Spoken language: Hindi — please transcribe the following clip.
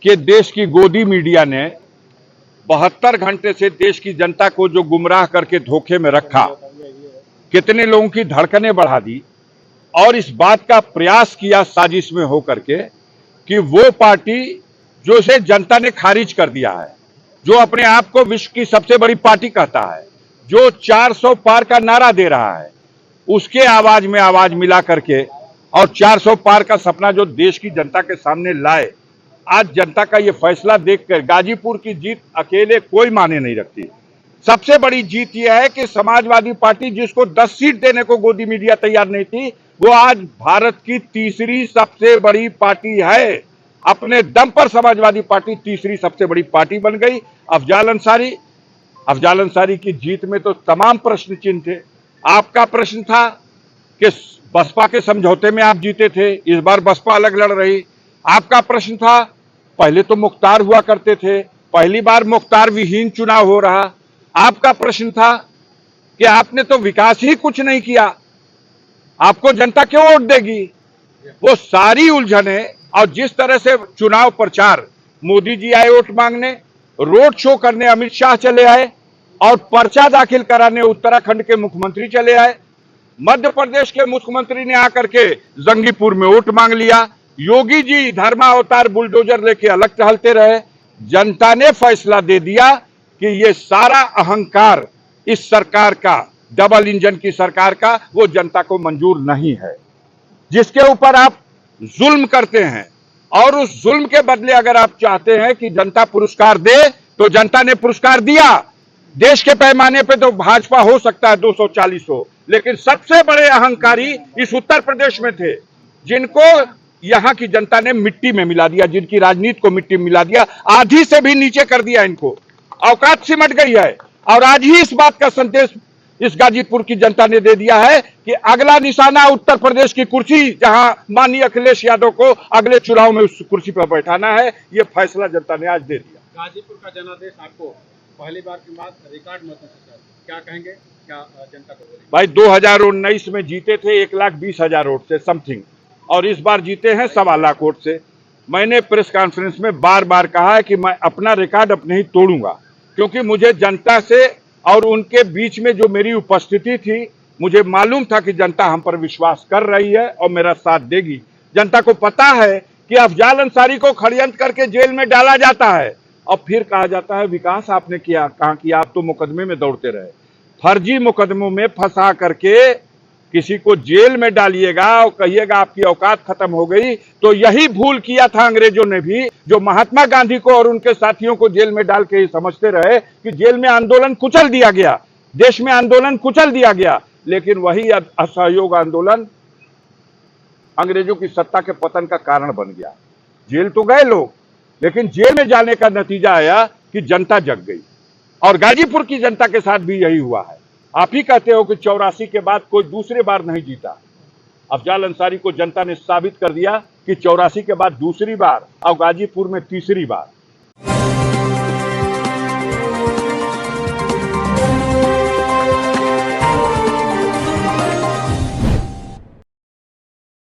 कि देश की गोदी मीडिया ने 72 घंटे से देश की जनता को जो गुमराह करके धोखे में रखा, कितने लोगों की धड़कनें बढ़ा दी और इस बात का प्रयास किया साजिश में होकर के कि वो पार्टी जो से जनता ने खारिज कर दिया है, जो अपने आप को विश्व की सबसे बड़ी पार्टी कहता है, जो 400 पार का नारा दे रहा है, उसके आवाज में आवाज मिला करके और 400 पार का सपना जो देश की जनता के सामने लाए। आज जनता का ये फैसला देखकर गाजीपुर की जीत अकेले कोई माने नहीं रखती। सबसे बड़ी जीत यह है कि समाजवादी पार्टी, जिसको 10 सीट देने को गोदी मीडिया तैयार नहीं थी, वो आज भारत की तीसरी सबसे बड़ी पार्टी है। अपने दम पर समाजवादी पार्टी तीसरी सबसे बड़ी पार्टी बन गई। अफजाल अंसारी की जीत में तो तमाम प्रश्न चिन्ह थे। आपका प्रश्न था कि बसपा के समझौते में आप जीते थे, इस बार बसपा अलग लड़ रही। आपका प्रश्न था, पहले तो मुख्तार हुआ करते थे, पहली बार मुख्तार विहीन चुनाव हो रहा। आपका प्रश्न था कि आपने तो विकास ही कुछ नहीं किया, आपको जनता क्यों वोट देगी। वो सारी उलझने और जिस तरह से चुनाव प्रचार, मोदी जी आए वोट मांगने, रोड शो करने अमित शाह चले आए और पर्चा दाखिल कराने उत्तराखंड के मुख्यमंत्री चले आए। मध्य प्रदेश के मुख्यमंत्री ने आकर के जंगीपुर में वोट मांग लिया। योगी जी धर्मावतार बुलडोजर लेके अलग टहलते रहे। जनता ने फैसला दे दिया कि ये सारा अहंकार इस सरकार का, डबल इंजन की सरकार का, वो जनता को मंजूर नहीं है। जिसके ऊपर आप जुल्म करते हैं और उस जुल्म के बदले अगर आप चाहते हैं कि जनता पुरस्कार दे, तो जनता ने पुरस्कार दिया। देश के पैमाने पे तो भाजपा हो सकता है 240 हो, लेकिन सबसे बड़े अहंकारी इस उत्तर प्रदेश में थे, जिनको यहां की जनता ने मिट्टी में मिला दिया, जिनकी राजनीति को मिट्टी में मिला दिया, आधी से भी नीचे कर दिया। इनको औकात सिमट गई है। और आज ही इस बात का संदेश इस गाजीपुर की जनता ने दे दिया है कि अगला निशाना उत्तर प्रदेश की कुर्सी, जहां माननीय अखिलेश यादव को अगले चुनाव में उस कुर्सी पर बैठाना है, यह फैसला जनता ने आज दे दिया। गाजीपुर का जनादेश आपको पहली बार के बाद रिकॉर्ड मतों से, क्या कहेंगे, क्या जनता को बोलेंगे? भाई 2019 में जीते थे 1,20,000 वोट से समथिंग, और इस बार जीते हैं 1.25 लाख वोट से। मैंने प्रेस कॉन्फ्रेंस में बार बार कहा है कि मैं अपना रिकॉर्ड अपने ही तोड़ूंगा, क्योंकि मुझे जनता से और उनके बीच में जो मेरी उपस्थिति थी, मुझे मालूम था कि जनता हम पर विश्वास कर रही है और मेरा साथ देगी। जनता को पता है कि अफजाल अंसारी को षड्यंत्र करके जेल में डाला जाता है और फिर कहा जाता है विकास आपने किया, कहा कि आप तो मुकदमे में दौड़ते रहे। फर्जी मुकदमों में फंसा करके किसी को जेल में डालिएगा और कहिएगा आपकी औकात खत्म हो गई, तो यही भूल किया था अंग्रेजों ने भी, जो महात्मा गांधी को और उनके साथियों को जेल में डाल के ही समझते रहे कि जेल में आंदोलन कुचल दिया गया, देश में आंदोलन कुचल दिया गया। लेकिन वही असहयोग आंदोलन अंग्रेजों की सत्ता के पतन का कारण बन गया। जेल तो गए लोग, लेकिन जेल में जाने का नतीजा आया कि जनता जग गई। और गाजीपुर की जनता के साथ भी यही हुआ है। आप ही कहते हो कि 84 के बाद कोई दूसरे बार नहीं जीता। अफजाल अंसारी को जनता ने साबित कर दिया कि 84 के बाद दूसरी बार और गाजीपुर में तीसरी बार।